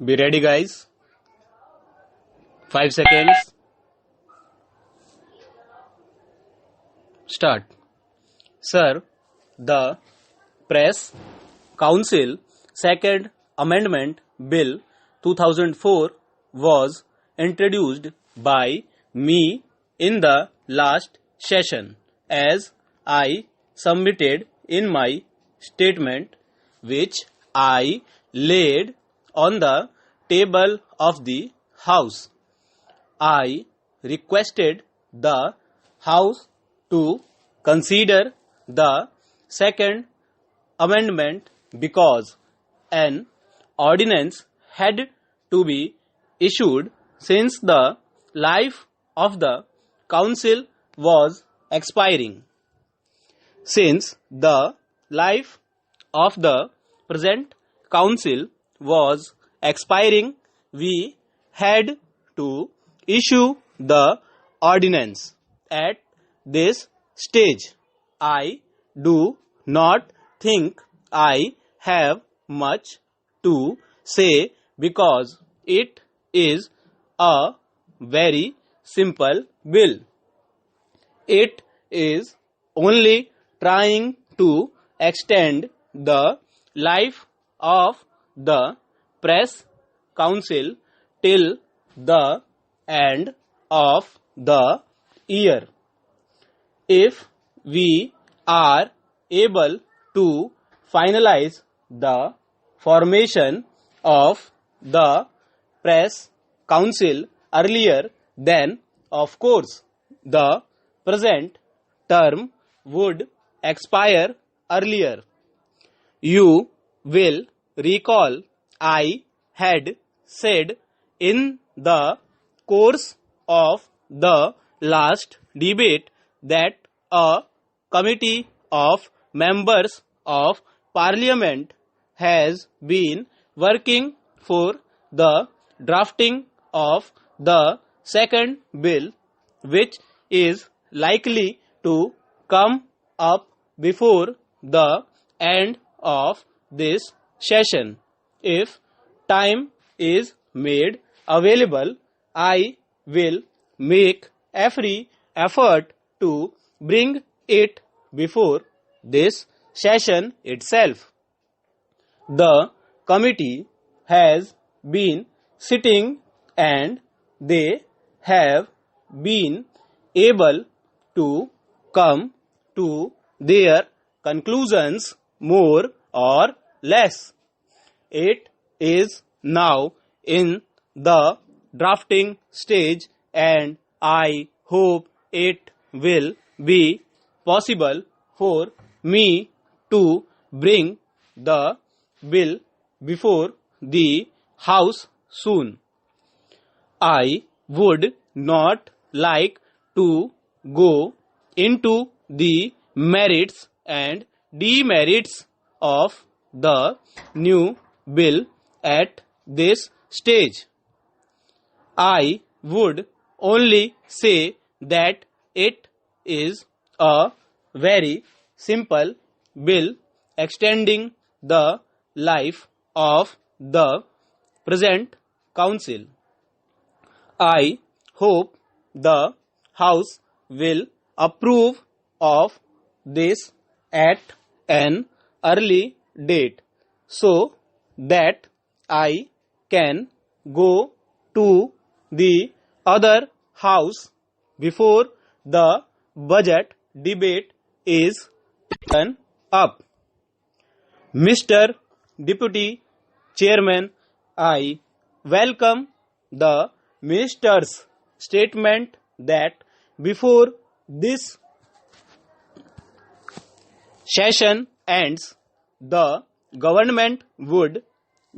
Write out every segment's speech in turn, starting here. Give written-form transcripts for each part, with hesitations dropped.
Be ready, guys. 5 seconds. Start. Sir, the Press Council Second Amendment Bill 2004 was introduced by me in the last session as I submitted in my statement, which I laid on the table of the House. I requested the House to consider the Second Amendment because an ordinance had to be issued since the life of the Council was expiring. Since the life of the present Council was expiring, we had to issue the ordinance. At this stage, I do not think I have much to say because it is a very simple bill. It is only trying to extend the life of the Press Council till the end of the year. If we are able to finalize the formation of the Press Council earlier, then of course the present term would expire earlier. You will recall I had said in the course of the last debate that a committee of members of Parliament has been working for the drafting of the second bill, which is likely to come up before the end of this session. If time is made available, I will make every effort to bring it before this session itself. The committee has been sitting and they have been able to come to their conclusions more or less. It is now in the drafting stage and I hope it will be possible for me to bring the bill before the House soon. I would not like to go into the merits and demerits of the new bill at this stage. I would only say that it is a very simple bill extending the life of the present Council. I hope the House will approve of this at an early date so that I can go to the other House before the budget debate is taken up. Mr. Deputy Chairman, I welcome the Minister's statement that before this session ends, the government would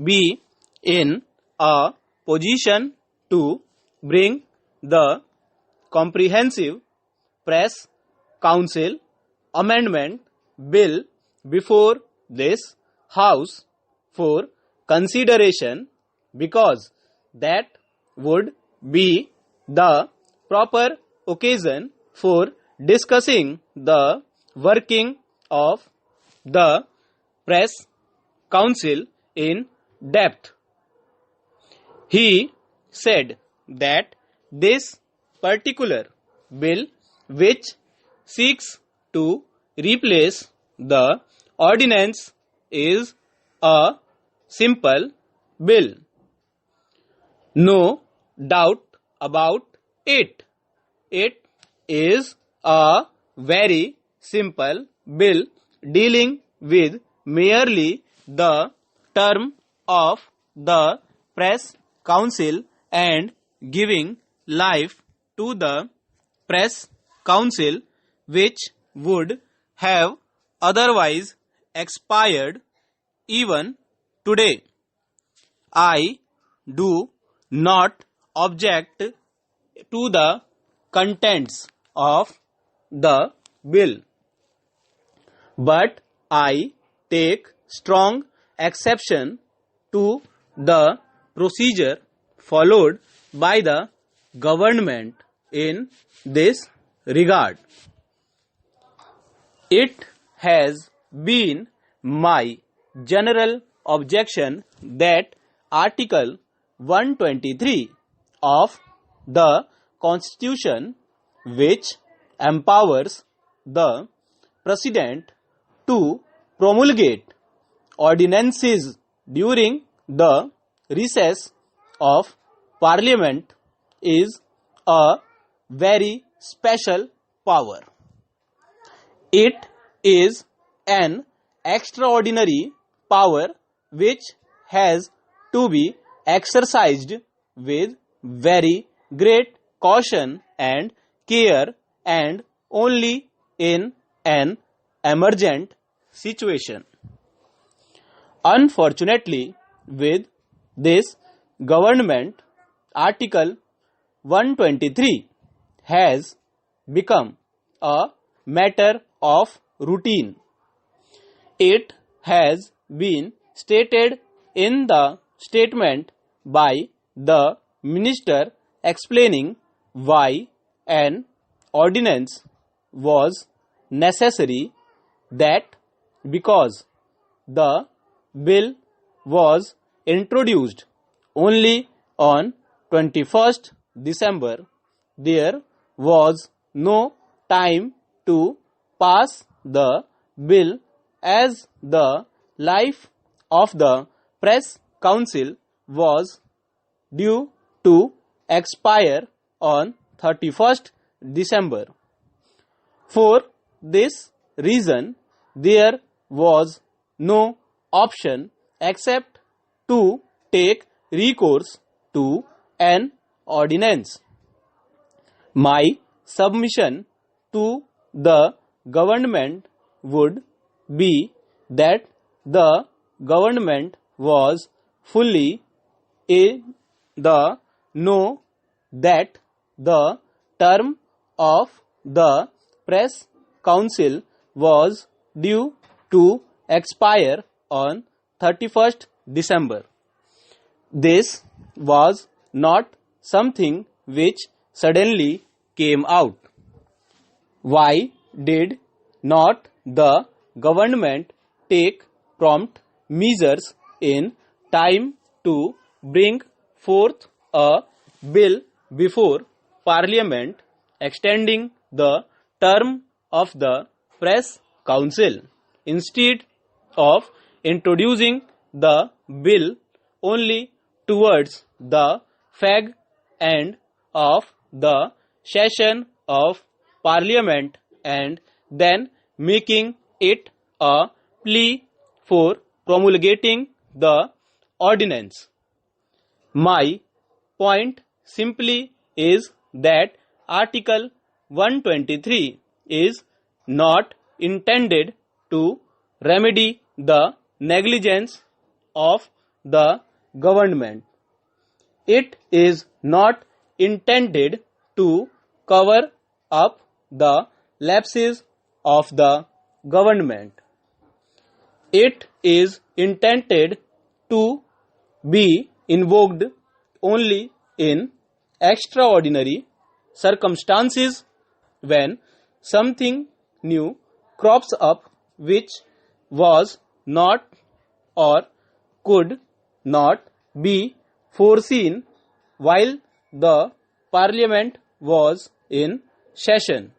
be in a position to bring the comprehensive Press Council Amendment Bill before this House for consideration because that would be the proper occasion for discussing the working of the Press Council in depth. He said that this particular bill, which seeks to replace the ordinance, is a simple bill. No doubt about it. It is a very simple bill dealing with merely the term of the press council and giving life to the press council, which would have otherwise expired even today. I do not object to the contents of the bill, but I take strong exception to the procedure followed by the government in this regard. It has been my general objection that Article 123 of the Constitution, which empowers the President to promulgate ordinances during the recess of Parliament, is a very special power. It is an extraordinary power which has to be exercised with very great caution and care, and only in an emergent situation. Unfortunately, with this government, Article 123 has become a matter of routine. It has been stated in the statement by the minister explaining why an ordinance was necessary, that because the bill was introduced only on 21st December, there was no time to pass the bill, as the life of the press council was due to expire on 31st December. For this reason, there was no option except to take recourse to an ordinance. My submission to the government would be that the government was fully in the know that the term of the press council was due to expire on 31st December. This was not something which suddenly came out. Why did not the government take prompt measures in time to bring forth a bill before Parliament extending the term of the press council, instead of introducing the bill only towards the fag end of the session of Parliament and then making it a plea for promulgating the ordinance? My point simply is that Article 123 is not intended to remedy the negligence of the government. It is not intended to cover up the lapses of the government. It is intended to be invoked only in extraordinary circumstances, when something new crops up which was not or could not be foreseen while the Parliament was in session.